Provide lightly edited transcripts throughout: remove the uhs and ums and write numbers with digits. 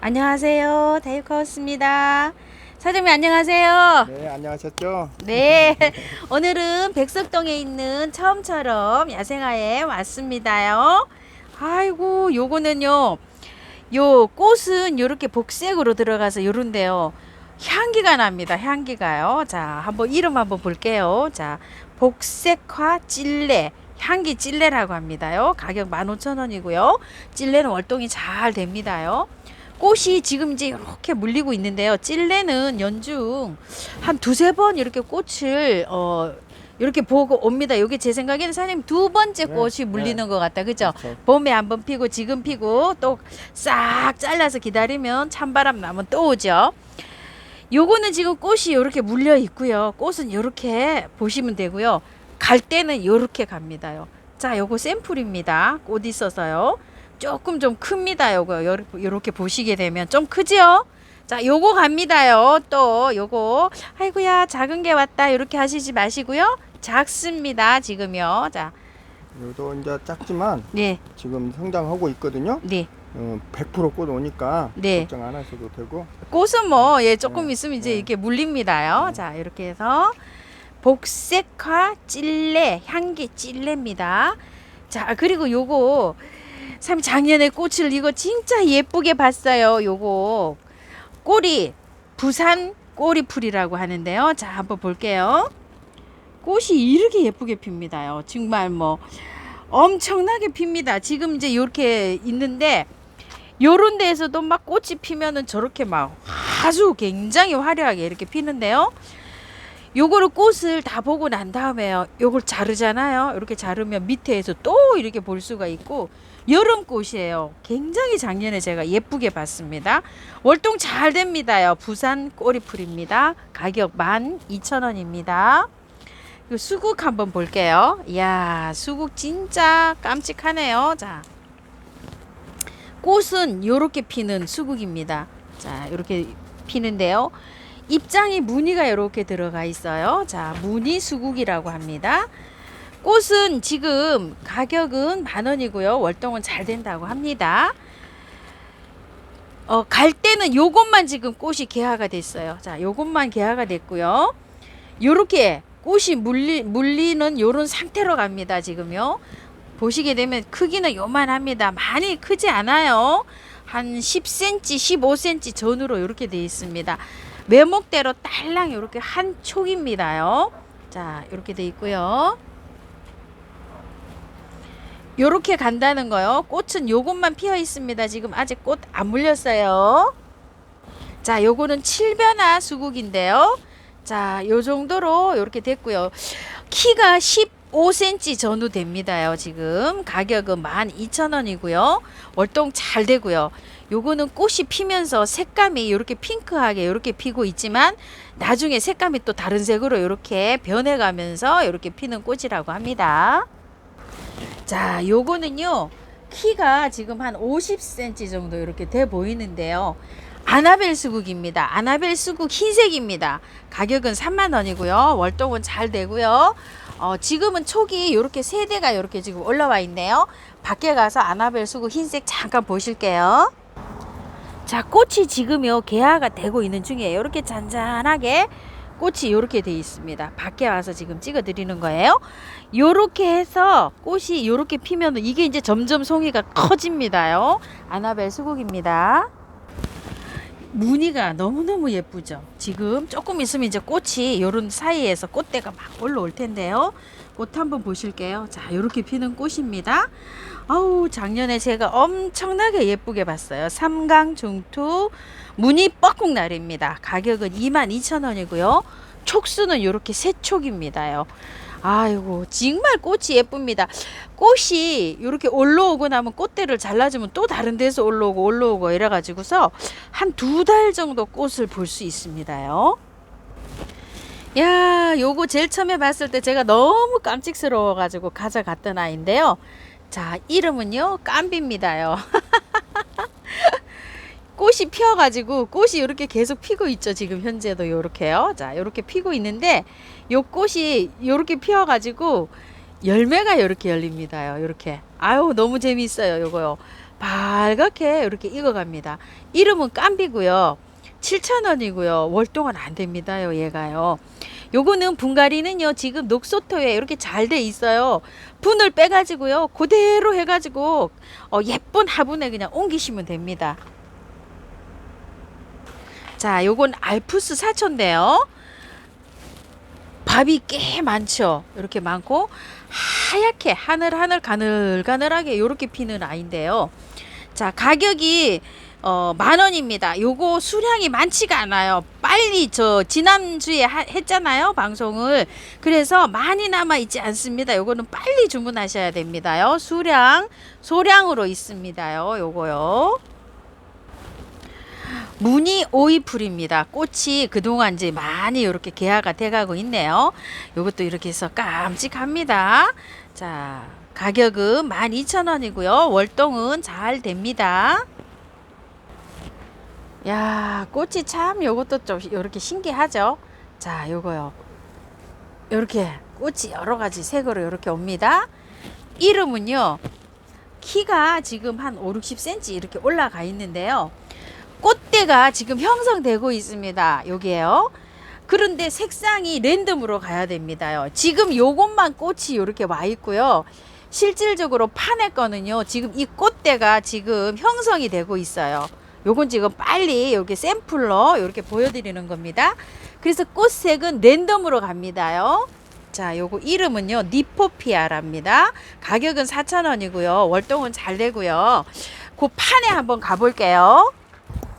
안녕하세요. 다육하우스입니다. 사장님 안녕하세요. 네, 안녕하셨죠? 네, 오늘은 백석동에 있는 처음처럼 야생화에 왔습니다요. 아이고, 요거는요, 요 꽃은 요렇게 복색으로 들어가서 요런데요. 향기가 납니다. 향기가요. 자, 한번 이름 한번 볼게요. 자, 복색화 찔레. 향기 찔레라고 합니다요. 가격 15,000원이고요. 찔레는 월동이 잘 됩니다요. 꽃이 지금 이제 이렇게 물리고 있는데요. 찔레는 연중 한 두세 번 이렇게 꽃을 이렇게 보고 옵니다. 이게 제 생각에는 사장님 두 번째 네, 꽃이 물리는 것 같다. 그죠? 그렇죠. 봄에 한번 피고 지금 피고 또 싹 잘라서 기다리면 찬바람 나면 또 오죠. 요거는 지금 꽃이 이렇게 물려 있고요. 꽃은 이렇게 보시면 되고요. 갈 때는 이렇게 갑니다요. 자, 요거 샘플입니다. 꽃 있어서요. 조금 좀 큽니다. 요거 요렇게 보시게 되면 좀 크지요? 자, 요거 갑니다요. 또 요거 아이고야 작은 게 왔다 이렇게 하시지 마시고요. 작습니다. 지금요. 자, 요도 이제 작지만 네, 지금 성장하고 있거든요. 네, 100%꽃 오니까 네. 걱정 안 하셔도 되고. 꽃은 뭐 예 조금 네, 있으면 이제 네. 이렇게 물립니다요. 네. 자, 이렇게 해서 복색화 찔레 향기 찔레입니다. 자, 그리고 요거 참 작년에 꽃을 이거 진짜 예쁘게 봤어요. 요거 꼬리 부산 꼬리풀이라고 하는데요. 자, 한번 볼게요. 꽃이 이렇게 예쁘게 핍니다요. 정말 뭐 엄청나게 핍니다. 지금 이제 이렇게 있는데 요런 데에서도 막 꽃이 피면은 저렇게 막 아주 굉장히 화려하게 이렇게 피는데요. 요거를 꽃을 다 보고 난 다음에요. 요걸 자르잖아요. 이렇게 자르면 밑에서 또 이렇게 볼 수가 있고 여름 꽃이에요. 굉장히 작년에 제가 예쁘게 봤습니다. 월동 잘 됩니다요. 부산 꼬리풀입니다. 가격 12,000원입니다. 수국 한번 볼게요. 이야, 수국 진짜 깜찍하네요. 자, 꽃은 요렇게 피는 수국입니다. 자, 이렇게 피는데요. 입장이 무늬가 이렇게 들어가 있어요. 자, 무늬 수국이라고 합니다. 꽃은 지금 가격은 10,000원이고요. 월동은 잘 된다고 합니다. 갈 때는 요것만 지금 꽃이 개화가 됐어요. 자, 요것만 개화가 됐고요. 요렇게 꽃이 물리는 요런 상태로 갑니다. 지금요. 보시게 되면 크기는 요만합니다. 많이 크지 않아요. 한 10cm, 15cm 전후로 이렇게 되어 있습니다. 매목대로 딸랑 이렇게 한 촉입니다요. 자, 이렇게 되어 있고요. 요렇게 간다는 거요. 꽃은 요것만 피어 있습니다. 지금 아직 꽃 안 물렸어요. 자, 요거는 칠변화 수국인데요. 자, 요 정도로 이렇게 됐고요. 키가 15cm 전후 됩니다요. 지금 가격은 12,000원이고요. 월동 잘 되고요. 요거는 꽃이 피면서 색감이 이렇게 핑크하게 이렇게 피고 있지만 나중에 색감이 또 다른 색으로 이렇게 변해가면서 이렇게 피는 꽃이라고 합니다. 자, 요거는요. 키가 지금 한 50cm 정도 이렇게 돼 보이는데요. 아나벨 수국입니다. 아나벨 수국 흰색입니다. 가격은 30,000원이고요. 월동은 잘 되고요. 지금은 촉이 이렇게 세대가 이렇게 지금 올라와 있네요. 밖에 가서 아나벨 수국 흰색 잠깐 보실게요. 자, 꽃이 지금요 개화가 되고 있는 중이에요. 이렇게 잔잔하게 꽃이 이렇게 돼 있습니다. 밖에 와서 지금 찍어 드리는 거예요. 요렇게 해서 꽃이 요렇게 피면 이게 이제 점점 송이가 커집니다요. 아나벨 수국입니다. 무늬가 너무너무 예쁘죠. 지금 조금 있으면 이제 꽃이 요런 사이에서 꽃대가 막 올라올 텐데요. 꽃 한번 보실게요. 자, 요렇게 피는 꽃입니다. 아우, 작년에 제가 엄청나게 예쁘게 봤어요. 삼강중투 무늬 뻐꾹날입니다. 가격은 22,000원이고요. 촉수는 요렇게 세 촉입니다요. 아이고, 정말 꽃이 예쁩니다. 꽃이 이렇게 올라오고 나면 꽃대를 잘라주면 또 다른 데서 올라오고 이래가지고서 한 2달 정도 꽃을 볼 수 있습니다요. 야, 요거 제일 처음에 봤을 때 제가 너무 깜찍스러워가지고 가져갔던 아이인데요. 자, 이름은요, 깜비입니다요. 꽃이 피어가지고 꽃이 이렇게 계속 피고 있죠. 지금 현재도 요렇게요. 자, 요렇게 피고 있는데 요 꽃이 요렇게 피어가지고 열매가 요렇게 열립니다요. 요렇게. 아유, 너무 재미있어요. 요거요. 빨갛게 이렇게 익어갑니다. 이름은 깜비고요. 7,000원이고요. 월동은 안 됩니다요, 얘가요. 요거는 분갈이는요, 지금 녹소토에 이렇게 잘 돼 있어요. 분을 빼가지고요, 그대로 해가지고, 예쁜 화분에 그냥 옮기시면 됩니다. 자, 요건 알프스 사초인데요. 밥이 꽤 많죠. 이렇게 많고, 하얗게, 하늘하늘 가늘가늘하게 이렇게 피는 아이인데요. 자, 가격이 10,000원입니다. 요거 수량이 많지가 않아요. 빨리 지난주에 했잖아요, 방송을. 그래서 많이 남아 있지 않습니다. 요거는 빨리 주문하셔야 됩니다요. 소량으로 있습니다요. 요거요. 무늬 오이풀입니다. 꽃이 그동안 이제 많이 이렇게 개화가 돼가고 있네요. 요것도 이렇게 해서 깜찍합니다. 자, 가격은 12,000원이고요. 월동은 잘 됩니다. 야, 꽃이 참 요것도 좀 이렇게 신기하죠. 자, 요거요. 이렇게 꽃이 여러 가지 색으로 이렇게 옵니다. 이름은요, 키가 지금 한 5, 60cm 이렇게 올라가 있는데요. 꽃대가 지금 형성되고 있습니다. 여기에요. 그런데 색상이 랜덤으로 가야 됩니다요. 지금 요것만 꽃이 이렇게 와 있고요. 실질적으로 판에 거는요, 지금 이 꽃대가 지금 형성이 되고 있어요. 요건 지금 빨리 여기 샘플로 이렇게 보여드리는 겁니다. 그래서 꽃색은 랜덤으로 갑니다요. 자, 요거 이름은요, 니포피아랍니다. 가격은 4,000원이고요. 월동은 잘 되고요. 그 판에 한번 가볼게요.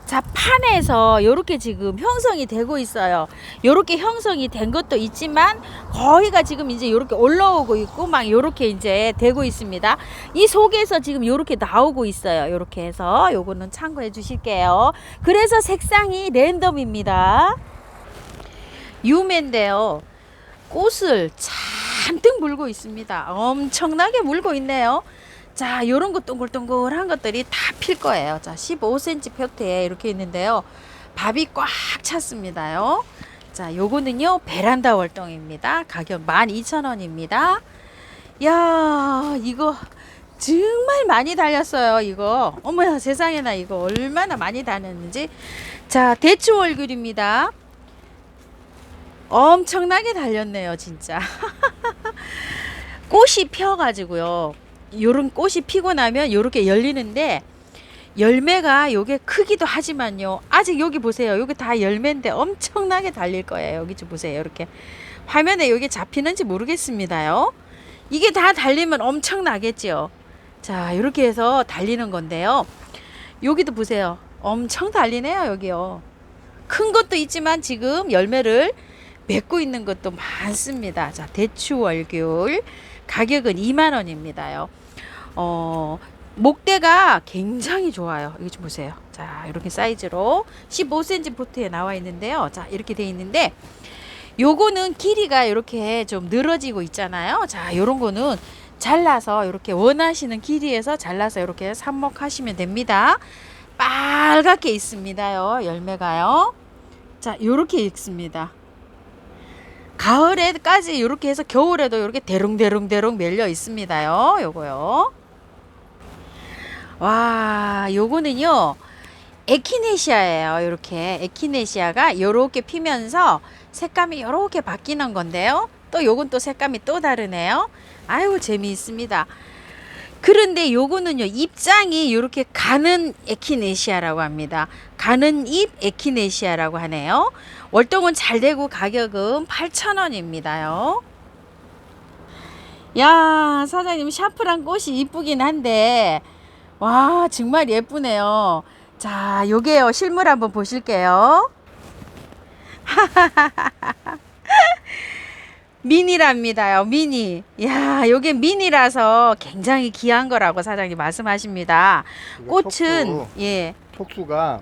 자, 판에서 요렇게 지금 형성이 되고 있어요. 요렇게 형성이 된 것도 있지만 거의가 지금 이제 요렇게 올라오고 있고 막 요렇게 이제 되고 있습니다. 이 속에서 지금 요렇게 나오고 있어요. 요렇게 해서 요거는 참고해 주실게요. 그래서 색상이 랜덤입니다. 유매인데요. 꽃을 잔뜩 물고 있습니다. 엄청나게 물고 있네요. 자, 요런 거 동글동글한 것들이 다 필 거예요. 자, 15cm 표트에 이렇게 있는데요. 밥이 꽉 찼습니다요. 자, 요거는요, 베란다 월동입니다. 가격 12,000원입니다. 야, 이거 정말 많이 달렸어요. 이거. 어머야, 세상에나 이거 얼마나 많이 달렸는지. 자, 대추월귤입니다. 엄청나게 달렸네요, 진짜. 꽃이 펴가지고요. 요런 꽃이 피고 나면 요렇게 열리는데, 열매가 요게 크기도 하지만요, 아직 여기 보세요. 여기 다 열매인데 엄청나게 달릴 거예요. 여기 좀 보세요. 이렇게 화면에 여기 잡히는지 모르겠습니다요. 이게 다 달리면 엄청나겠죠. 자, 이렇게 해서 달리는 건데요. 여기도 보세요. 엄청 달리네요. 여기요. 큰 것도 있지만 지금 열매를 맺고 있는 것도 많습니다. 자, 대추월귤 가격은 20,000원입니다요. 목대가 굉장히 좋아요. 이거 좀 보세요. 자, 이렇게 사이즈로 15cm 포트에 나와 있는데요. 자, 이렇게 돼 있는데 요거는 길이가 이렇게 좀 늘어지고 있잖아요. 자, 요런 거는 잘라서 이렇게 원하시는 길이에서 잘라서 이렇게 삽목하시면 됩니다. 빨갛게 있습니다요. 열매가요. 자, 요렇게 익습니다. 가을에까지 이렇게 해서 겨울에도 이렇게 대롱대롱대롱 밀려 있습니다요. 요거요. 와, 요거는요, 에키네시아예요. 이렇게 에키네시아가 요렇게 피면서 색감이 요렇게 바뀌는 건데요. 또 요건 또 색감이 또 다르네요. 아이고, 재미있습니다. 그런데 요거는요, 입장이 요렇게 가는 에키네시아라고 합니다. 가는 잎 에키네시아라고 하네요. 월동은 잘 되고 가격은 8,000원입니다요. 야, 사장님, 샤프란 꽃이 이쁘긴 한데, 와, 정말 예쁘네요. 자, 요게요, 실물 한번 보실게요. 미니랍니다요. 미니. 야, 요게 미니라서 굉장히 귀한 거라고 사장님 말씀하십니다. 꽃은 예, 촉수가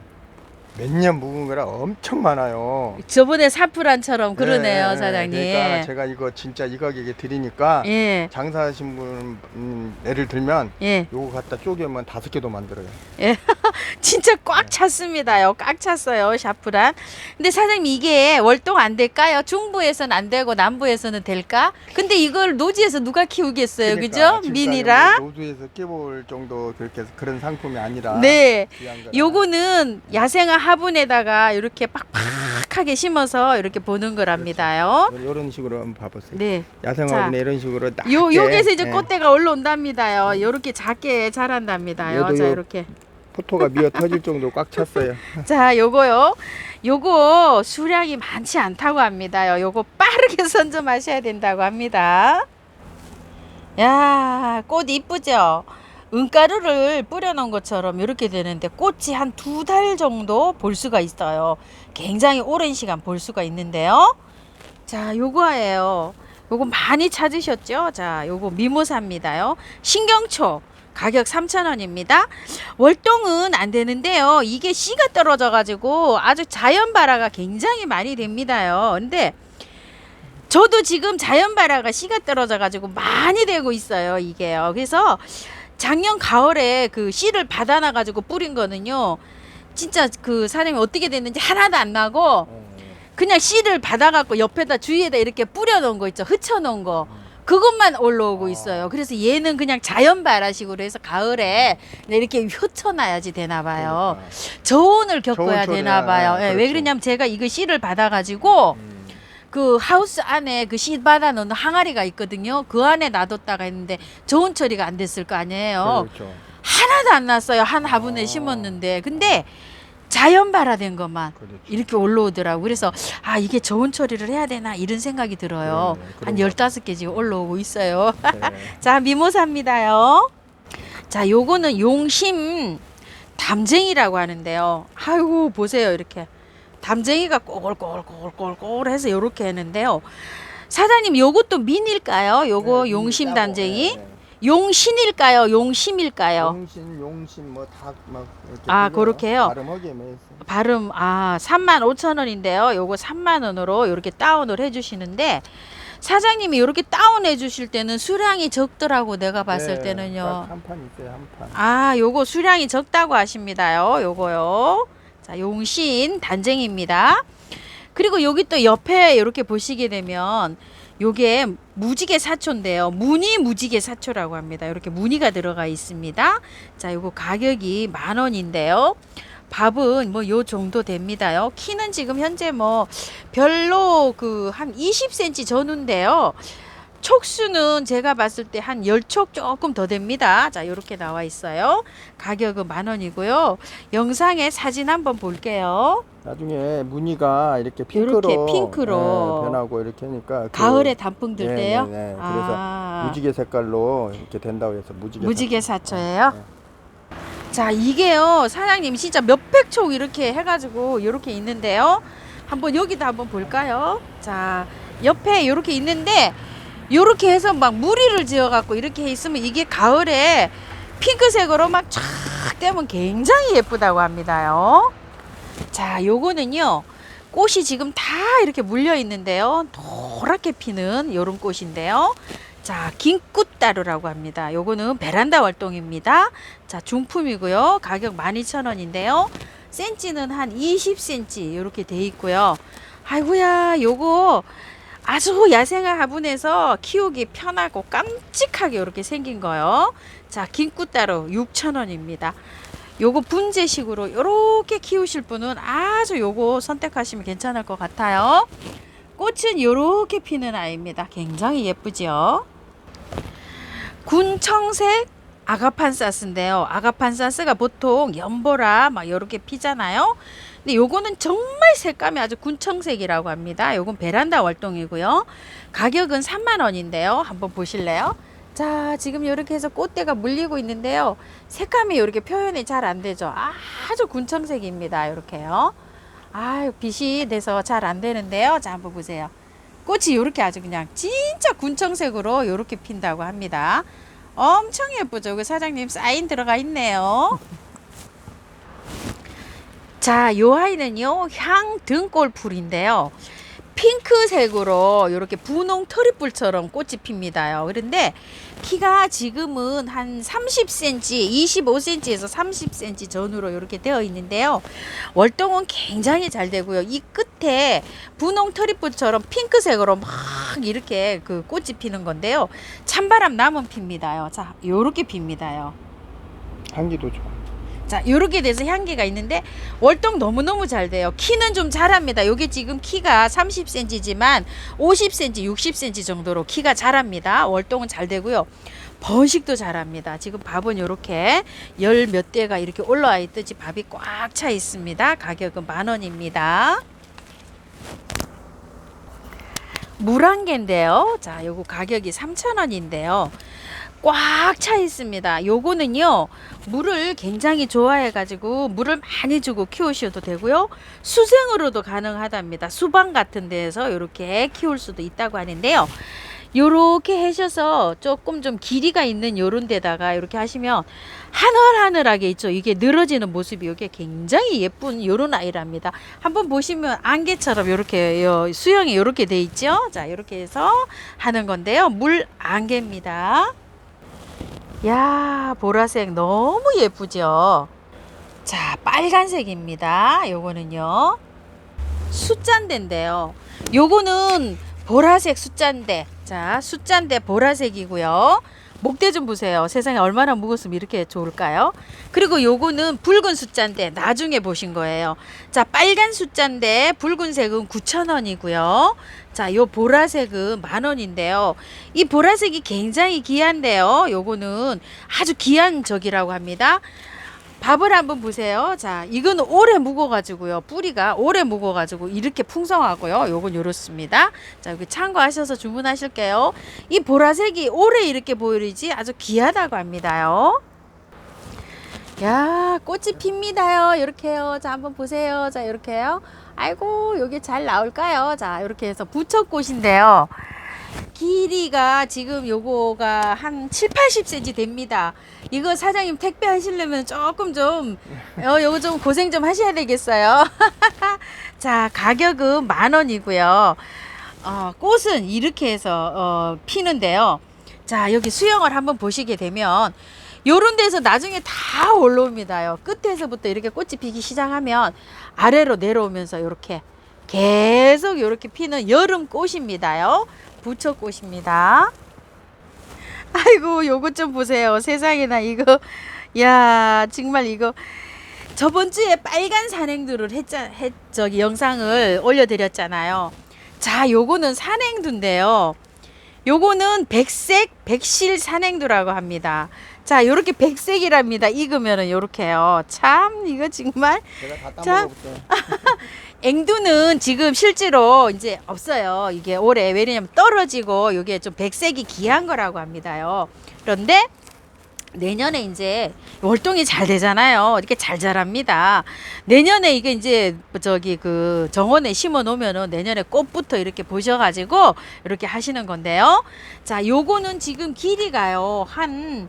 몇 년 묵은 거라 엄청 많아요. 저번에 사프란처럼 그러네요, 네, 사장님. 그러니까 제가 이거 진짜 이 가격에 드리니까 예, 장사하신 분 예를 들면 예, 요거 갖다 쪼개면 5개도 만들어요. 예. 진짜 꽉 찼습니다요. 꽉 찼어요. 샤프란. 근데 사장님 이게 월동 안 될까요? 중부에서는 안 되고 남부에서는 될까? 근데 이걸 노지에서 누가 키우겠어요. 그러니까 그죠? 미니라. 노두에서 깨볼 정도 그렇게 그런 상품이 아니라 네. 귀한 거라. 요거는 야생화 화분에다가 이렇게 빡빡하게 심어서 이렇게 보는 거랍니다요. 이런 식으로 한번 봐보세요. 네. 야생화분에 이런 식으로 낮게, 여기서 이제 예. 꽃대가 올라온답니다요. 요렇게 작게 자란답니다요. 얘도 자, 요- 이렇게. 포토가 미어 터질 정도로 꽉 찼어요. 자, 요거요. 요거 수량이 많지 않다고 합니다요. 요거 빠르게 선점하셔야 된다고 합니다. 야, 꽃 이쁘죠? 은가루를 뿌려놓은 것처럼 이렇게 되는데 꽃이 한 2달 정도 볼 수가 있어요. 굉장히 오랜 시간 볼 수가 있는데요. 자, 요거예요. 요거 많이 찾으셨죠? 자, 요거 미모사입니다요. 신경초 가격 3,000원입니다. 월동은 안 되는데요. 이게 씨가 떨어져 가지고 아주 자연 발화가 굉장히 많이 됩니다요. 근데 저도 지금 자연 발화가 씨가 떨어져 가지고 많이 되고 있어요. 이게요. 그래서 작년 가을에 그 씨를 받아놔 가지고 뿌린 거는요. 진짜 그 사장님이 어떻게 됐는지 하나도 안 나고 그냥 씨를 받아갖고 옆에다 주위에다 이렇게 뿌려놓은 거 있죠. 흩쳐놓은 거. 그것만 올라오고 있어요. 그래서 얘는 그냥 자연 발화식으로 해서 가을에 이렇게 흩쳐놔야지 되나 봐요. 그러니까. 저온을 겪어야 저온 되나 봐요. 처리야. 예, 왜 그렇죠. 그러냐면 제가 이거 씨를 받아가지고 그 하우스 안에 그 씨 받아 놓는 항아리가 있거든요. 그 안에 놔뒀다가 했는데 저온 처리가 안 됐을 거 아니에요. 그렇죠. 하나도 안 났어요. 한 화분에 심었는데. 근데 자연 발화된 것만 그렇죠. 이렇게 올라오더라고. 그래서 아 이게 저온 처리를 해야 되나 이런 생각이 들어요. 네, 한 그런 15개 지금 올라오고 있어요. 네. 자, 미모사입니다요. 자, 요거는 용심 담쟁이라고 하는데요. 아이고 보세요. 이렇게 담쟁이가 꼬골꼬골꼬골꼬골 해서 요렇게 했는데요. 사장님 요것도 민일까요? 요거 네, 용심 따고, 담쟁이? 네, 네. 용신일까요? 용심일까요? 용신 뭐 다 막 이렇게 아, 불려요. 그렇게요? 발음하기에 뭐 있어요. 발음 35,000원인데요. 요거 3만 원으로 이렇게 다운을 해 주시는데 사장님이 이렇게 다운해 주실 때는 수량이 적더라고 내가 봤을 네, 때는요. 딱 한 판 있어요, 한 판. 아, 요거 수량이 적다고 하십니다요. 요거요. 자, 용신 단쟁입니다. 그리고 여기 또 옆에 이렇게 보시게 되면 요게 무지개 사초인데요. 무늬 무지개 사초라고 합니다. 이렇게 무늬가 들어가 있습니다. 자, 요거 가격이 10,000원인데요. 밥은 뭐 요 정도 됩니다요. 키는 지금 현재 뭐 별로 그 한 20cm 전후인데요. 촉수는 제가 봤을 때 한 10촉 조금 더 됩니다. 자, 요렇게 나와 있어요. 가격은 10,000원이고요. 영상에 사진 한번 볼게요. 나중에 무늬가 이렇게 핑크로, 이렇게 핑크로. 변하고 이렇게 하니까 가을에 단풍 들 네, 때요? 네, 네. 아. 그래서 무지개 색깔로 이렇게 된다고 해서 무지개 사초예요? 네. 자, 이게요. 사장님 진짜 몇백 촉 이렇게 해가지고 이렇게 있는데요. 한번 여기도 한번 볼까요? 자, 옆에 이렇게 있는데 요렇게 해서 막 무리를 지어 갖고 이렇게 있으면 이게 가을에 핑크색으로 막 쫙 되면 굉장히 예쁘다고 합니다요. 자, 요거는요. 꽃이 지금 다 이렇게 물려 있는데요. 노랗게 피는 요런 꽃인데요. 자, 긴꽃다루라고 합니다. 요거는 베란다 월동입니다. 자, 중품이고요. 가격 12,000원인데요. 센치는 한 20cm 이렇게 돼 있고요. 아이고야, 요거 아주 야생화 화분에서 키우기 편하고 깜찍하게 이렇게 생긴 거요. 자, 긴꽃다루 6,000원입니다. 요거 분재식으로 이렇게 키우실 분은 아주 요거 선택하시면 괜찮을 것 같아요. 꽃은 이렇게 피는 아이입니다. 굉장히 예쁘죠. 군청색 아가판사스인데요. 아가판사스가 보통 연보라 막 이렇게 피잖아요. 근데 요거는 정말 색감이 아주 군청색이라고 합니다. 요건 베란다 월동이고요. 가격은 30,000원인데요. 한번 보실래요? 자, 지금 이렇게 해서 꽃대가 물리고 있는데요. 색감이 이렇게 표현이 잘 안 되죠. 아주 군청색입니다. 이렇게요. 아유, 빛이 돼서 잘 안 되는데요. 자, 한번 보세요. 꽃이 이렇게 아주 그냥 진짜 군청색으로 이렇게 핀다고 합니다. 엄청 예쁘죠. 여기 사장님 사인 들어가 있네요. 자, 요 아이는요 향 등골 풀인데요. 핑크색으로 이렇게 분홍 트리플처럼 꽃이 핍니다요. 그런데 키가 지금은 한 30cm, 25cm에서 30cm 전후로 이렇게 되어 있는데요. 월동은 굉장히 잘 되고요. 이 끝에 분홍 트리플처럼 핑크색으로 막 이렇게 그 꽃이 피는 건데요. 찬바람 나면 핍니다요. 자, 요렇게 핍니다요. 향기도 좋고. 자, 요렇게 돼서 향기가 있는데 월동 너무너무 잘 돼요. 키는 좀 자랍니다. 요게 지금 키가 30cm지만 50cm, 60cm 정도로 키가 자랍니다. 월동은 잘 되고요. 번식도 잘합니다. 지금 밥은 요렇게 열 몇 대가 이렇게 올라와 있듯이 밥이 꽉 차 있습니다. 가격은 10,000원입니다. 물 한 개인데요. 자, 요거 가격이 3,000원인데요. 꽉 차 있습니다. 요거는요, 물을 굉장히 좋아해 가지고 물을 많이 주고 키우셔도 되고요, 수생으로도 가능하답니다. 수방 같은 데에서 이렇게 키울 수도 있다고 하는데요, 요렇게 하셔서 조금 좀 길이가 있는 요런 데다가 이렇게 하시면 하늘하늘하게 있죠. 이게 늘어지는 모습이 이게 굉장히 예쁜 요런 아이랍니다. 한번 보시면 안개처럼 요렇게 수영이 요렇게 돼 있죠. 자, 요렇게 해서 하는 건데요, 물 안개입니다. 야, 보라색 너무 예쁘죠. 자, 빨간색입니다. 요거는요, 숫잔대인데요. 요거는 보라색 숫잔대. 자, 숫잔대 보라색이고요. 목대 좀 보세요. 세상에 얼마나 무거웠으면 이렇게 좋을까요? 그리고 요거는 붉은 숫잔대. 나중에 보신 거예요. 자, 빨간 숫잔대 붉은색은 9,000원이고요. 자, 요 보라색은 10,000원인데요. 이 보라색이 굉장히 귀한데요. 요거는 아주 귀한 적이라고 합니다. 밥을 한번 보세요. 자, 이건 오래 묵어가지고요. 뿌리가 오래 묵어가지고 이렇게 풍성하고요. 요건 요렇습니다. 자, 여기 참고하셔서 주문하실게요. 이 보라색이 오래 이렇게 보이지 아주 귀하다고 합니다요. 야, 꽃이 핍니다요. 이렇게요. 자, 한번 보세요. 자, 이렇게요. 아이고, 요게 잘 나올까요? 자, 이렇게 해서 부처꽃인데요. 길이가 지금 요거가 한 7, 80cm 됩니다. 이거 사장님 택배 하시려면 조금 좀 요거 좀 고생 좀 하셔야 되겠어요. 자, 가격은 10,000원이고요. 꽃은 이렇게 해서 피는데요. 자, 여기 수영을 한번 보시게 되면 요런 데서 나중에 다 올라옵니다요. 끝에서부터 이렇게 꽃이 피기 시작하면 아래로 내려오면서 이렇게 계속 이렇게 피는 여름 꽃입니다요. 부처꽃입니다. 아이고, 요거 좀 보세요. 세상에나 이거, 야, 정말 이거 저번 주에 빨간 산행두를 저기 영상을 올려드렸잖아요. 자, 요거는 산행두인데요. 요거는 백색 백실 산행두라고 합니다. 자, 요렇게 백색이랍니다. 익으면은 요렇게요. 참, 이거 정말. 제가 다 참. 따먹어볼게요. 앵두는 지금 실제로 이제 없어요. 이게 올해 왜냐면 떨어지고 이게 좀 백색이 귀한 거라고 합니다요. 그런데 내년에 이제 월동이 잘 되잖아요. 이렇게 잘 자랍니다. 내년에 이게 이제 저기 그 정원에 심어 놓으면은 내년에 꽃부터 이렇게 보셔가지고 이렇게 하시는 건데요. 자, 요거는 지금 길이가요 한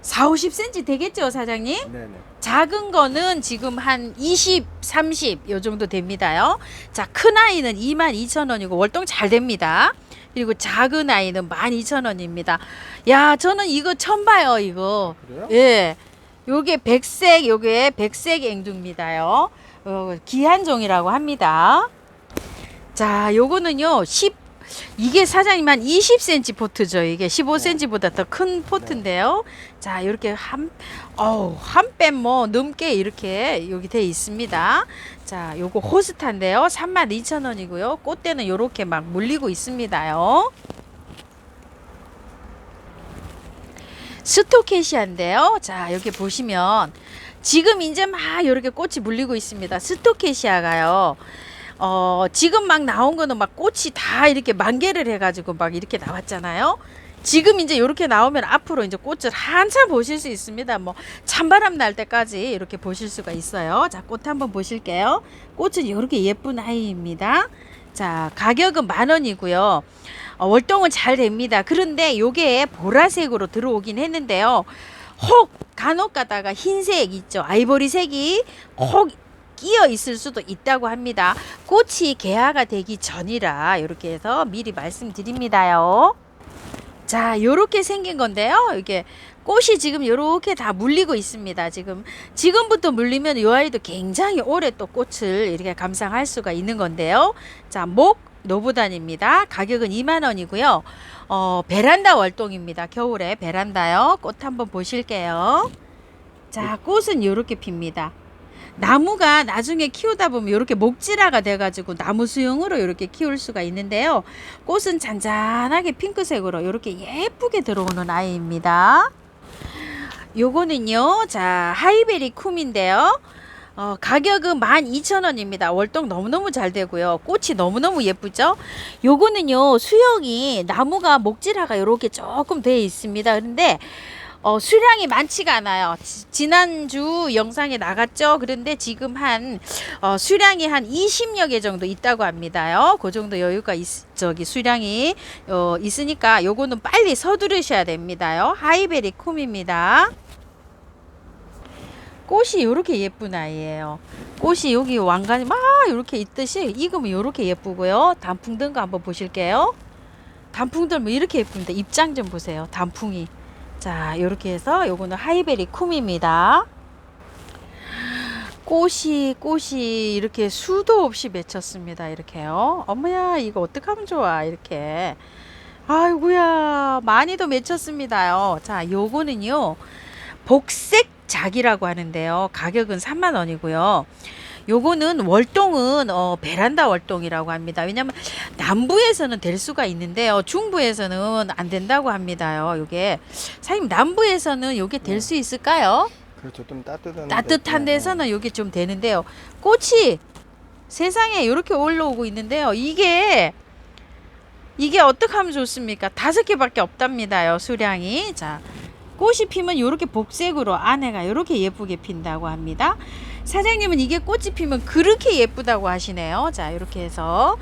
4, 50cm 되겠죠, 사장님? 네네. 작은 거는 지금 한 20, 30 요 정도 됩니다요. 자, 큰 아이는 22,000원이고 월동 잘 됩니다. 그리고 작은 아이는 12,000원입니다. 야, 저는 이거 처음 봐요, 이거. 그래요? 예. 요게 백색, 요게 백색 앵두입니다요. 귀한 종이라고 합니다. 자, 요거는요, 이게 사장님 한 20cm 포트죠. 이게 15cm보다 더 큰 포트인데요. 자, 이렇게 한 뺨 뭐 넘게 이렇게 여기 돼 있습니다. 자, 요거 호스타인데요. 32,000원이고요. 꽃대는 요렇게 막 물리고 있습니다요. 스토케시아인데요. 자, 여기 보시면 지금 이제 막 이렇게 꽃이 물리고 있습니다. 스토케시아가요. 지금 막 나온 거는 막 꽃이 다 이렇게 만개를 해가지고 막 이렇게 나왔잖아요. 지금 이제 이렇게 나오면 앞으로 이제 꽃을 한참 보실 수 있습니다. 뭐 찬바람 날 때까지 이렇게 보실 수가 있어요. 자, 꽃 한번 보실게요. 꽃은 이렇게 예쁜 아이입니다. 자, 가격은 10,000원이고요. 월동은 잘 됩니다. 그런데 요게 보라색으로 들어오긴 했는데요. 혹 간혹 가다가 흰색 있죠. 아이보리색이 혹 끼어 있을 수도 있다고 합니다. 꽃이 개화가 되기 전이라 이렇게 해서 미리 말씀드립니다요. 자, 요렇게 생긴 건데요. 이게 꽃이 지금 요렇게 다 물리고 있습니다. 지금부터 물리면 요 아이도 굉장히 오래 또 꽃을 이렇게 감상할 수가 있는 건데요. 자, 목 노부단입니다. 가격은 2만원이고요. 베란다 월동입니다. 겨울에 베란다요. 꽃 한번 보실게요. 자, 꽃은 요렇게 핍니다. 나무가 나중에 키우다 보면 이렇게 목질화가 돼가지고 나무 수용으로 이렇게 키울 수가 있는데요. 꽃은 잔잔하게 핑크색으로 이렇게 예쁘게 들어오는 아이입니다. 요거는요, 자, 하이베리 쿰인데요. 가격은 12,000원입니다. 월동 너무너무 잘 되고요. 꽃이 너무너무 예쁘죠? 요거는요, 수영이 나무가 목질화가 이렇게 조금 되어 있습니다. 그런데 수량이 많지가 않아요. 지난주 영상에 나갔죠. 그런데 지금 수량이 한 20여 개 정도 있다고 합니다요. 그 정도 여유가 수량이 있으니까 요거는 빨리 서두르셔야 됩니다요. 하이베리 쿰입니다. 꽃이 이렇게 예쁜 아이예요. 꽃이 여기 왕관이 막 이렇게 있듯이 익으면 이렇게 예쁘고요. 단풍 든 거 한번 보실게요. 단풍들 뭐 이렇게 예쁩니다. 입장 좀 보세요. 단풍이. 자, 이렇게 해서 요거는 하이베리 쿰입니다. 꽃이 이렇게 수도 없이 맺혔습니다. 이렇게요. 어머야, 이거 어떡하면 좋아. 이렇게. 아이고야, 많이도 맺혔습니다요. 자, 요거는요, 복색작이라고 하는데요. 가격은 3만원이고요. 요거는 월동은 베란다 월동이라고 합니다. 왜냐면 남부에서는 될 수가 있는데요. 중부에서는 안 된다고 합니다요. 요게 사장님, 남부에서는 요게 될 수 있을까요? 그렇죠. 좀 따뜻한 데서는 요게 좀 되는데요. 꽃이 세상에 이렇게 올라오고 있는데요. 이게 어떻게 하면 좋습니까? 5개밖에 없답니다요. 수량이. 자, 꽃이 피면 이렇게 복색으로 안에가 이렇게 예쁘게 핀다고 합니다. 사장님은 이게 꽃이 피면 그렇게 예쁘다고 하시네요. 자, 이렇게 해서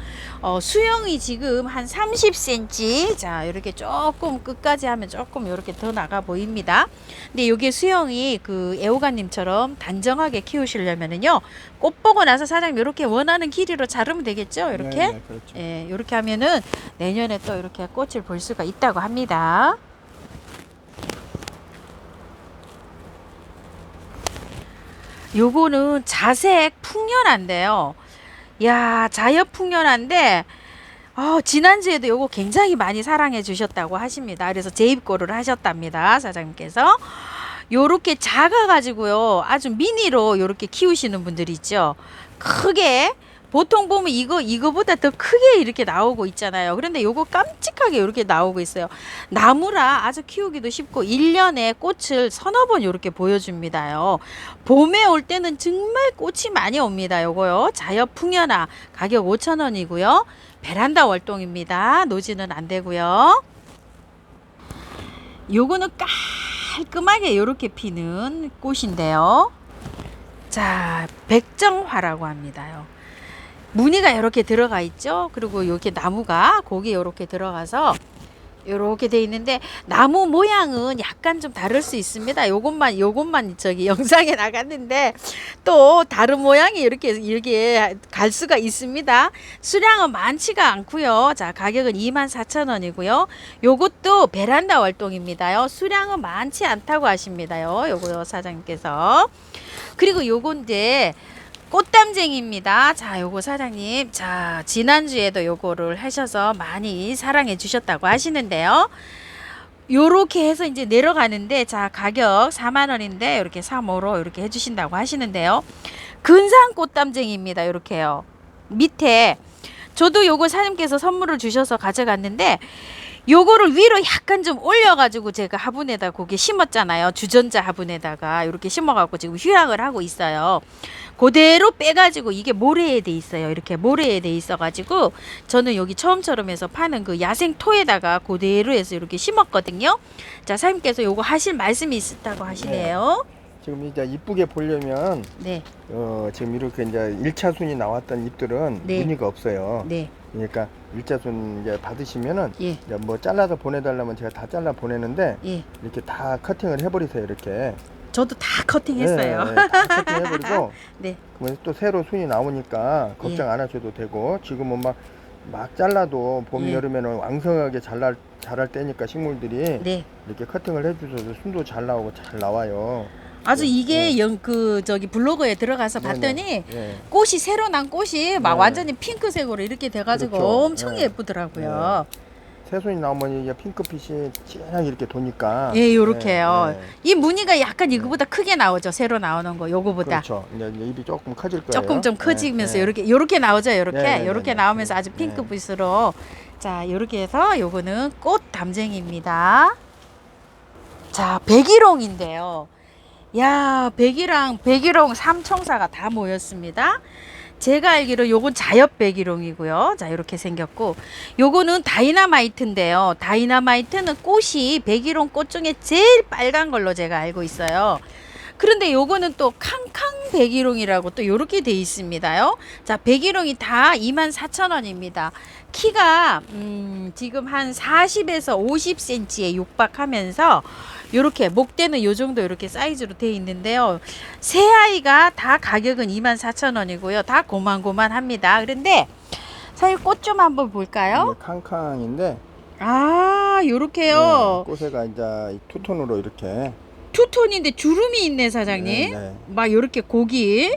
수영이 지금 한 30cm. 자, 이렇게 조금 끝까지 하면 조금 이렇게 더 나가 보입니다. 근데 이게 수영이 그 애호가님처럼 단정하게 키우시려면은요, 꽃 보고 나서 사장님 이렇게 원하는 길이로 자르면 되겠죠. 이렇게. 네, 그렇죠. 예, 이렇게 하면은 내년에 또 이렇게 꽃을 볼 수가 있다고 합니다. 요거는 자색 풍년한데요. 야, 자엽 풍년한데 지난주에도 요거 굉장히 많이 사랑해 주셨다고 하십니다. 그래서 재입고를 하셨답니다. 사장님께서. 요렇게 작아 가지고요, 아주 미니로 요렇게 키우시는 분들 있죠. 크게 보통 보면 이거보다 더 크게 이렇게 나오고 있잖아요. 그런데 요거 깜찍하게 이렇게 나오고 있어요. 나무라 아주 키우기도 쉽고 1년에 꽃을 서너 번 이렇게 보여줍니다요. 봄에 올 때는 정말 꽃이 많이 옵니다. 요거요. 자엽 풍년아, 가격 5,000원이고요. 베란다 월동입니다. 노지는 안 되고요. 요거는 깔끔하게 이렇게 피는 꽃인데요. 자, 백정화라고 합니다요. 무늬가 이렇게 들어가 있죠. 그리고 이렇게 나무가 거기에 이렇게 들어가서 이렇게 돼 있는데, 나무 모양은 약간 좀 다를 수 있습니다. 요것만 저기 영상에 나갔는데 또 다른 모양이 이렇게 갈 수가 있습니다. 수량은 많지가 않고요. 자, 가격은 24,000원이고요. 요것도 베란다 월동입니다요. 수량은 많지 않다고 하십니다요. 요거요, 사장님께서. 그리고 요건데 꽃담쟁이입니다. 자, 요거 사장님, 자, 지난주에도 요거를 하셔서 많이 사랑해 주셨다고 하시는데요. 요렇게 해서 이제 내려가는데, 자, 가격 4만원인데 이렇게 3호로 이렇게 해주신다고 하시는데요. 근상 꽃담쟁이입니다. 요렇게요. 밑에 저도 요거 사장님께서 선물을 주셔서 가져갔는데, 요거를 위로 약간 좀 올려가지고 제가 화분에다 거기 심었잖아요. 주전자 화분에다가 이렇게 심어갖고 지금 휴양을 하고 있어요. 그대로 빼가지고, 이게 모래에 돼 있어요. 이렇게 모래에 돼 있어가지고 저는 여기 처음처럼 해서 파는 그 야생토에다가 그대로 해서 이렇게 심었거든요. 자, 사장님께서 요거 하실 말씀이 있다고 하시네요. 지금 이제 이쁘게 보려면 네. 지금 이렇게 이제 1차순이 나왔던 잎들은 네. 무늬가 없어요. 네. 그러니까 1차순 이제 받으시면은 예. 이제 뭐 잘라서 보내달라면 제가 다 잘라 보내는데 예. 이렇게 다 커팅을 해버리세요. 이렇게. 저도 다 커팅했어요. 네, 네, 다 커팅해버리고 네. 그러면 또 새로 순이 나오니까 걱정 안 하셔도 되고 지금은 막 잘라도 봄 예. 여름에는 왕성하게 자랄 때니까 식물들이 네. 이렇게 커팅을 해주셔서 순도 잘 나오고 잘 나와요. 아주 네, 이게 네. 저기 블로그에 들어가서 네, 봤더니 네, 네. 꽃이 새로 난 꽃이 막 네. 완전히 핑크색으로 이렇게 돼가지고 그렇죠. 엄청 네. 예쁘더라고요. 새순이 나오면 이게 핑크빛이 진하게 이렇게 도니까. 예, 요렇게요. 네, 네. 이 무늬가 약간 이거보다 크게 나오죠. 새로 나오는 거 요거보다. 그렇죠. 이제 입이 조금 커질 거예요. 조금 좀 네, 커지면서 네. 요렇게 나오죠. 요렇게. 네, 네, 요렇게 네, 네. 나오면서 아주 네. 핑크빛으로. 자, 요렇게 해서 요거는 꽃 담쟁입니다. 자, 백일홍인데요. 야, 백일홍 삼총사가 다 모였습니다. 제가 알기로 요건 자엽 백일홍이고요. 자, 이렇게 생겼고 요거는 다이너마이트인데요. 다이너마이트는 꽃이 백일홍 꽃 중에 제일 빨간 걸로 제가 알고 있어요. 그런데 요거는 또 캉캉 백일홍이라고 또 요렇게 돼 있습니다요. 자, 백일홍이 다 24,000원입니다. 키가 지금 한 40에서 50cm에 육박하면서 요렇게 목대는 요 정도 이렇게 사이즈로 돼 있는데요. 새 아이가 다 가격은 24,000원이고요. 다 고만고만합니다. 그런데 사실 꽃 좀 한번 볼까요? 이게 캉캉인데 아, 요렇게요. 꽃에가 이제 투톤으로 이렇게. 투톤인데 주름이 있네, 사장님. 네, 네. 막 요렇게 고기.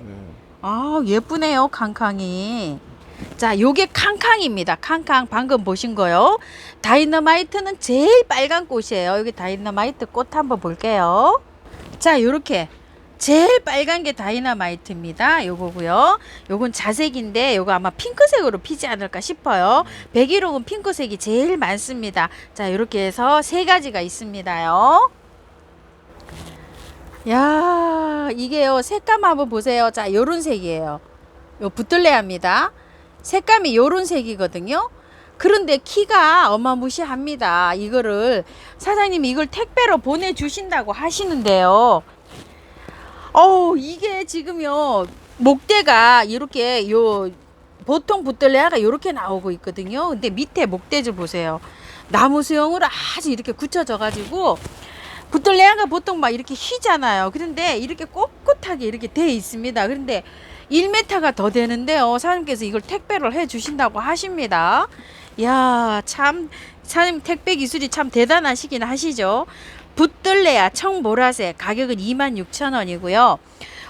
아, 예쁘네요, 캉캉이. 자, 요게 캉캉입니다. 캉캉 방금 보신 거요. 다이너마이트는 제일 빨간 꽃이에요. 여기 다이너마이트 꽃 한번 볼게요. 자, 요렇게 제일 빨간 게 다이너마이트입니다. 요거고요. 요건 자색인데 요거 아마 핑크색으로 피지 않을까 싶어요. 백일홍은 핑크색이 제일 많습니다. 자, 요렇게 해서 세 가지가 있습니다요. 야, 이게요, 색감 한번 보세요. 자, 요런 색이에요. 요 붙들레합니다. 색감이 요런 색이거든요. 그런데 키가 어마무시합니다. 이거를 사장님이 이걸 택배로 보내주신다고 하시는데요. 이게 지금요, 목대가 이렇게 보통 붙들레아가 요렇게 나오고 있거든요. 근데 밑에 목대줄 보세요. 나무 수영으로 아주 이렇게 굳혀져 가지고 붙들레아가 보통 막 이렇게 휘잖아요. 그런데 이렇게 꼿꼿하게 이렇게 돼 있습니다. 그런데 1m가 더 되는데요. 사장님께서 이걸 택배를 해 주신다고 하십니다. 야, 참 사장님 택배 기술이 참 대단하시긴 하시죠. 붙들레아 청보라색 가격은 26,000원이고요.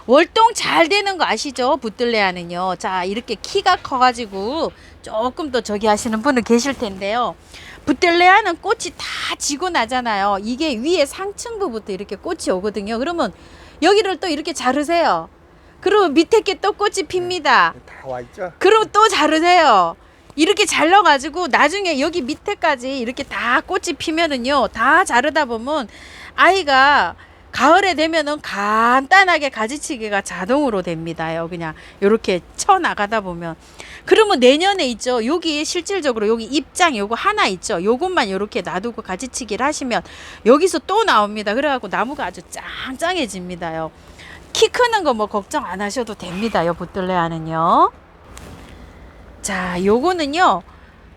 월동 잘 되는 거 아시죠? 붙들레아는요. 자, 이렇게 키가 커가지고 조금 더 저기 하시는 분은 계실 텐데요. 붙들레아는 꽃이 다 지고 나잖아요. 이게 위에 상층부부터 이렇게 꽃이 오거든요. 그러면 여기를 또 이렇게 자르세요. 그리고 밑에 게 또 꽃이 핍니다. 다 와 있죠? 그리고 또 자르세요. 이렇게 잘라가지고 나중에 여기 밑에까지 이렇게 다 꽃이 피면은요, 다 자르다 보면 아이가 가을에 되면은 간단하게 가지치기가 자동으로 됩니다요. 그냥 이렇게 쳐 나가다 보면. 그러면 내년에 있죠. 여기 실질적으로 여기 입장 요거 하나 있죠. 요것만 이렇게 놔두고 가지치기를 하시면 여기서 또 나옵니다. 그래갖고 나무가 아주 짱짱해집니다요. 키 크는 거 뭐 걱정 안 하셔도 됩니다요. 붙들레아는요. 자, 요거는요,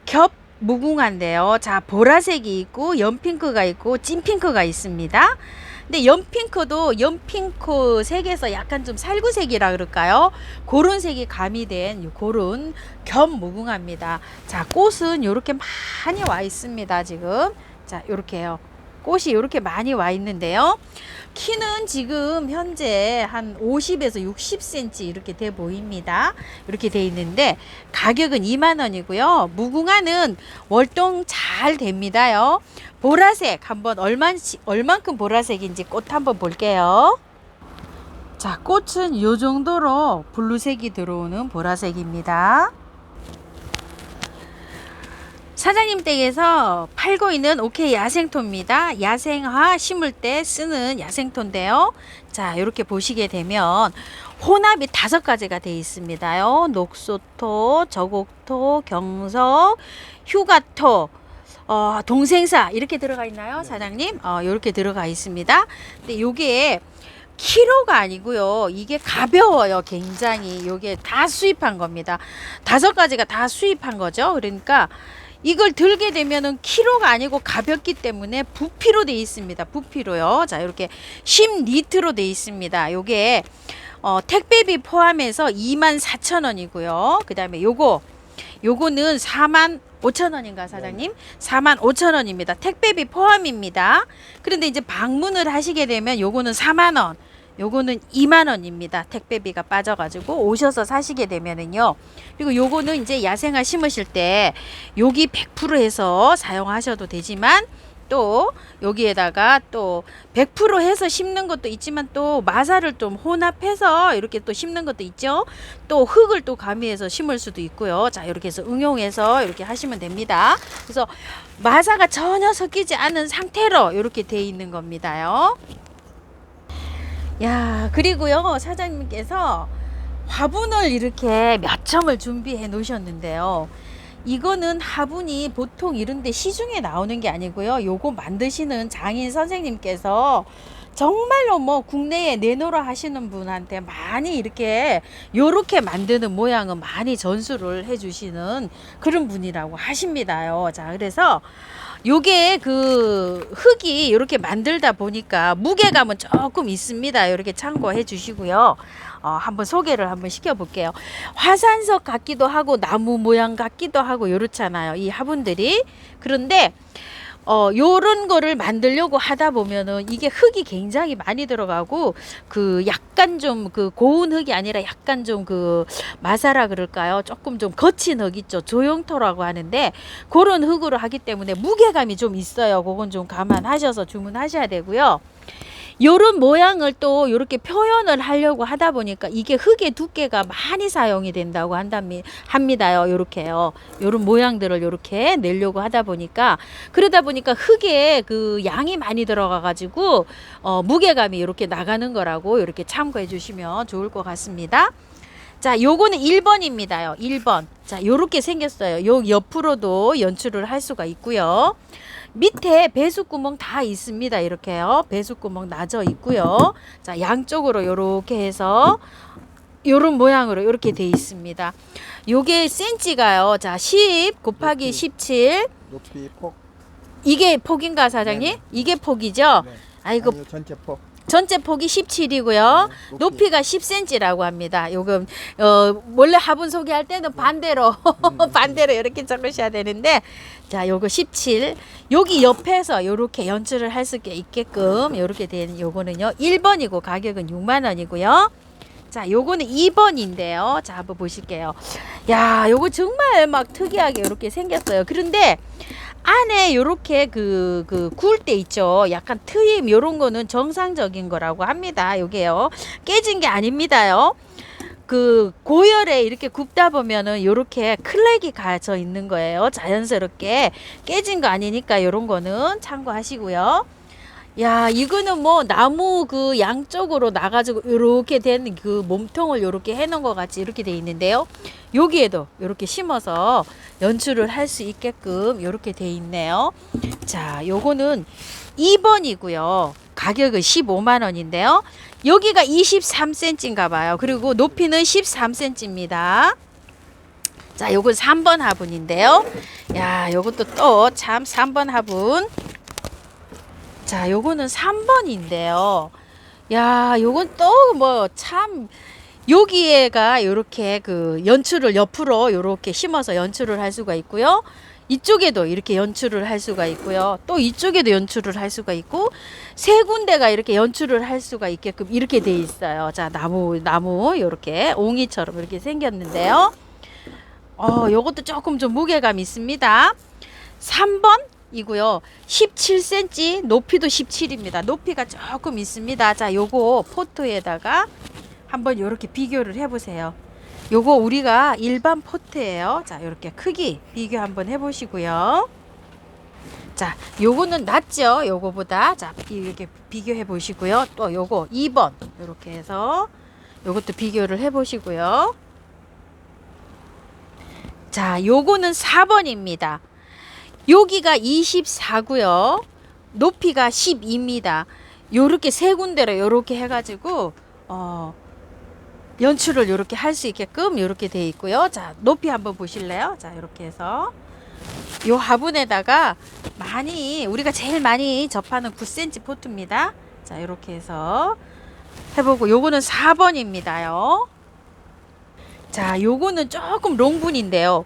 겹 무궁화인데요. 자, 보라색이 있고 연핑크가 있고 찐핑크가 있습니다. 근데 연핑크 색에서 약간 좀 살구색이라 그럴까요? 그런 색이 가미된 그런 겹 무궁화입니다. 자, 꽃은 요렇게 많이 와 있습니다. 지금 자, 요렇게요. 꽃이 요렇게 많이 와 있는데요. 키는 지금 현재 한 50에서 60cm 이렇게 돼 보입니다. 이렇게 돼 있는데 가격은 20,000원이고요. 무궁화는 월동 잘 됩니다요. 보라색 한번 얼만큼 보라색인지 꽃 한번 볼게요. 자, 꽃은 요 정도로 블루색이 들어오는 보라색입니다. 사장님 댁에서 팔고 있는 OK 야생토입니다. 야생화 심을 때 쓰는 야생토인데요. 자, 이렇게 보시게 되면 혼합이 5가지가 되어 있습니다요. 녹소토, 저곡토, 경석, 휴가토, 동생사 이렇게 들어가 있나요, 사장님? 이렇게 들어가 있습니다. 근데 요게 키로가 아니고요. 이게 가벼워요. 굉장히. 요게 다 수입한 겁니다. 5가지가 다 수입한 거죠. 그러니까 이걸 들게 되면은 키로가 아니고 가볍기 때문에 부피로 돼 있습니다. 부피로요. 자, 이렇게 10리터로 돼 있습니다. 요게 택배비 포함해서 24,000원이고요. 그 다음에 요거는 45,000원인가 사장님? 45,000원입니다. 택배비 포함입니다. 그런데 이제 방문을 하시게 되면 요거는 4만원, 요거는 2만원입니다. 택배비가 빠져가지고 오셔서 사시게 되면은요. 그리고 요거는 이제 야생화 심으실 때 여기 100% 해서 사용하셔도 되지만 또 여기에다가 또 100% 해서 심는 것도 있지만 또 마사를 좀 혼합해서 이렇게 또 심는 것도 있죠. 또 흙을 또 가미해서 심을 수도 있고요. 자, 이렇게 해서 응용해서 이렇게 하시면 됩니다. 그래서 마사가 전혀 섞이지 않은 상태로 이렇게 돼 있는 겁니다요. 야, 그리고요, 사장님께서 화분을 이렇게 몇 점을 준비해 놓으셨는데요. 이거는 화분이 보통 이런데 시중에 나오는 게 아니고요. 요거 만드시는 장인 선생님께서 정말로 뭐 국내에 내놓으라 하시는 분한테 많이 이렇게 요렇게 만드는 모양은 많이 전수를 해 주시는 그런 분이라고 하십니다요. 자, 그래서 요게 그 흙이 이렇게 만들다 보니까 무게감은 조금 있습니다. 이렇게 참고해 주시고요. 한번 소개를 한번 시켜 볼게요. 화산석 같기도 하고 나무 모양 같기도 하고 요렇잖아요. 이 화분들이. 그런데 요런 거를 만들려고 하다 보면은 이게 흙이 굉장히 많이 들어가고 그 약간 좀 그 고운 흙이 아니라 약간 좀 그 마사라 그럴까요? 조금 좀 거친 흙 있죠. 조형토라고 하는데 그런 흙으로 하기 때문에 무게감이 좀 있어요. 그건 좀 감안하셔서 주문하셔야 되고요. 요런 모양을 또 이렇게 표현을 하려고 하다 보니까 이게 흙의 두께가 많이 사용이 된다고 합니다요. 요렇게요. 요런 모양들을 요렇게 내려고 하다 보니까 그러다 보니까 흙에 그 양이 많이 들어가 가지고 무게감이 이렇게 나가는 거라고 이렇게 참고해 주시면 좋을 것 같습니다. 자, 요거는 1번입니다요. 1번. 자, 요렇게 생겼어요. 요 옆으로도 연출을 할 수가 있고요. 밑에 배수구멍 다 있습니다. 이렇게요. 배수구멍 나져 있고요. 자, 양쪽으로 요렇게 해서 요런 모양으로 이렇게 돼 있습니다. 요게 센치가요. 자, 10 곱하기 높이. 17. 높이 폭. 이게 폭인가 사장님? 네. 이게 폭이죠? 네. 아이고, 아니요, 전체 폭. 전체 폭이 17이고요. 네, 높이가 10cm라고 합니다. 요금 원래 화분 소개할 때는 반대로 반대로 이렇게 적으셔야 되는데 자, 요거 17. 여기 옆에서 요렇게 연출을 할 수 있게끔 요렇게 된 요거는요. 1번이고 가격은 6만 원이고요. 자, 요거는 2번인데요. 자, 한번 보실게요. 야, 요거 정말 막 특이하게 이렇게 생겼어요. 그런데 안에 요렇게 구울 때 있죠. 약간 트임 요런 거는 정상적인 거라고 합니다. 요게요. 깨진 게 아닙니다요. 그 고열에 이렇게 굽다 보면은 요렇게 클랙이 가져 있는 거예요. 자연스럽게 깨진 거 아니니까 요런 거는 참고하시고요. 야, 이거는 뭐 나무 그 양쪽으로 나가지고 요렇게 된 그 몸통을 요렇게 해놓은 것 같이 이렇게 돼 있는데요. 여기에도 요렇게 심어서 연출을 할 수 있게끔 요렇게 돼 있네요. 자, 요거는 2번이고요. 가격은 15만 원인데요. 여기가 23cm인가 봐요. 그리고 높이는 13cm입니다. 자, 요건 3번 화분인데요. 야, 요것도 또 참 3번 화분. 자, 요거는 3번인데요. 야, 요건 또 뭐 참 여기에가 요렇게 그 연출을 옆으로 요렇게 심어서 연출을 할 수가 있고요. 이쪽에도 이렇게 연출을 할 수가 있고요. 또 이쪽에도 연출을 할 수가 있고 세 군데가 이렇게 연출을 할 수가 있게끔 이렇게 돼 있어요. 자, 나무 요렇게 옹이처럼 이렇게 생겼는데요. 요것도 조금 좀 무게감이 있습니다. 3번 이고요. 17cm, 높이도 17입니다. 높이가 조금 있습니다. 자, 요거 포트에다가 한번 요렇게 비교를 해보세요. 요거 우리가 일반 포트예요. 자, 요렇게 크기 비교 한번 해보시고요. 자, 요거는 낫죠. 요거보다. 자, 이렇게 비교해 보시고요. 또 요거 2번 요렇게 해서 요것도 비교를 해보시고요. 자, 요거는 4번입니다. 여기가 24고요. 높이가 12입니다. 요렇게 세 군데로 요렇게 해가지고 연출을 요렇게 할 수 있게끔 요렇게 돼 있고요. 자, 높이 한번 보실래요? 자, 요렇게 해서 요 화분에다가 많이 우리가 제일 많이 접하는 9cm 포트입니다. 자, 이렇게 해서 해보고 요거는 4번입니다요. 자, 요거는 조금 롱분인데요.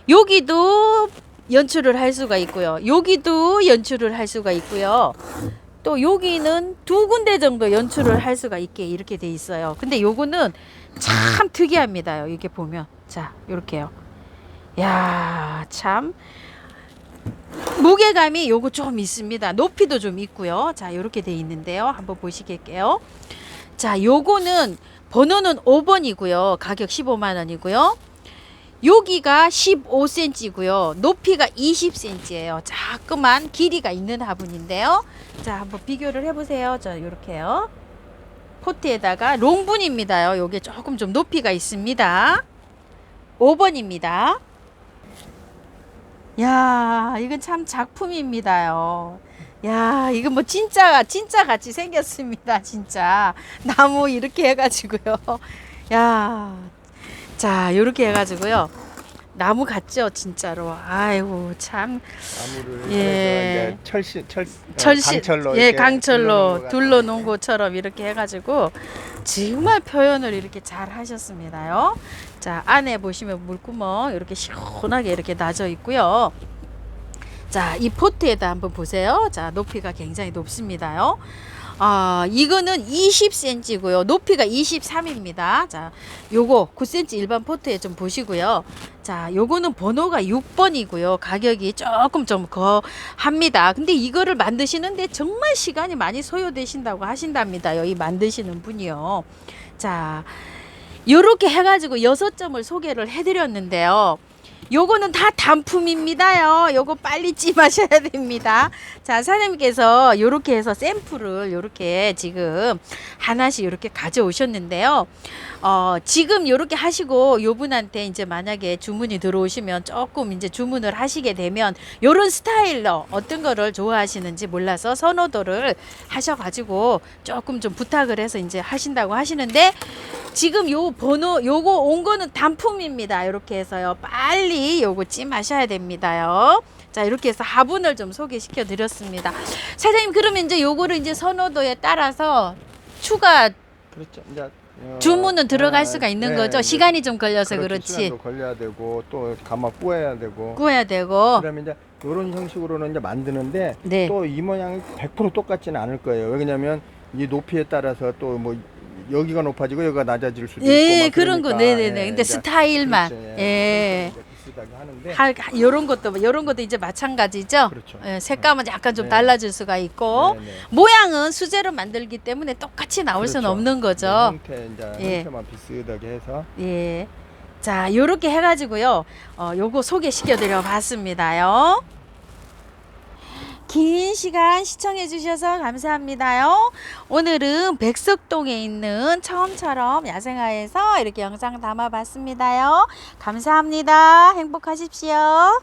여기도 연출을 할 수가 있고요. 여기도 연출을 할 수가 있고요. 또 여기는 2군데 정도 연출을 할 수가 있게 이렇게 돼 있어요. 근데 요거는 참 특이합니다요. 이렇게 보면. 자, 요렇게요. 야, 참 무게감이 요거 좀 있습니다. 높이도 좀 있고요. 자, 요렇게 돼 있는데요. 한번 보시겠게요. 자, 요거는 번호는 5번이고요. 가격 15만 원이고요. 여기가 15cm고요. 높이가 20cm예요. 자꾸만 길이가 있는 화분인데요. 자, 한번 비교를 해보세요. 자, 요렇게요. 포트에다가 롱분입니다요. 요게 조금 좀 높이가 있습니다. 5번입니다. 야, 이건 참 작품입니다요. 야, 이거 뭐 진짜 같이 생겼습니다. 진짜 나무 이렇게 해가지고요. 야, 자, 요렇게 해가지고요. 나무 같죠, 진짜로. 아이고, 참. 나무를 예. 이제 강철로, 이렇게 강철로 둘러놓은 것처럼 이렇게 해가지고 정말 표현을 이렇게 잘 하셨습니다요. 자, 안에 보시면 물구멍 이렇게 시원하게 이렇게 나져 있고요. 자, 이 포트에다 한번 보세요. 자, 높이가 굉장히 높습니다요. 이거는 20cm고요. 높이가 23입니다. 자, 요거 9cm 일반 포트에 좀 보시고요. 자, 요거는 번호가 6번이고요. 가격이 조금 좀 거합니다. 근데 이거를 만드시는데 정말 시간이 많이 소요되신다고 하신답니다요. 이 만드시는 분이요. 자, 요렇게 해가지고 6점을 소개를 해드렸는데요. 요거는 다 단품입니다요. 요거 빨리 찜하셔야 됩니다. 자, 사장님께서 요렇게 해서 샘플을 요렇게 지금 하나씩 요렇게 가져오셨는데요. 지금 요렇게 하시고 요분한테 이제 만약에 주문이 들어오시면 조금 이제 주문을 하시게 되면 요런 스타일로 어떤 거를 좋아하시는지 몰라서 선호도를 하셔가지고 조금 좀 부탁을 해서 이제 하신다고 하시는데, 지금 요 번호 요거 온 거는 단품입니다. 이렇게 해서요. 빨리 요거 찜하셔야 됩니다요. 자, 이렇게 해서 화분을 좀 소개시켜 드렸습니다. 사장님, 그러면 이제 요거를 이제 선호도에 따라서 추가 그렇죠. 이제 주문은 들어갈 수가 있는 거죠. 네, 시간이 좀 걸려서 그렇지. 시간도 걸려야 되고 또 가마 구워야 되고. 구워야 되고. 그다음에 이제 이런 형식으로는 이제 만드는데 네. 또 이 모양이 100% 똑같지는 않을 거예요. 왜냐면 이 높이에 따라서 또 뭐 여기가 높아지고 여기가 낮아질 수도 있고. 예, 막 그런 거. 그러니까, 네네네. 예, 근데 이제 스타일만. 그렇죠, 예. 비슷하게 하는데. 요런 것도 이제 마찬가지죠. 그렇죠. 예, 색감은 약간 좀 네. 달라질 수가 있고. 네, 네. 모양은 수제로 만들기 때문에 똑같이 나올 수는 그렇죠. 없는 거죠. 형태 이제 예. 형태만 비슷하게 해서. 예. 자, 요렇게 해가지고요. 요거 소개시켜 드려 봤습니다요. 긴 시간 시청해 주셔서 감사합니다요. 오늘은 백석동에 있는 처음처럼 야생화에서 이렇게 영상 담아 봤습니다요. 감사합니다. 행복하십시오.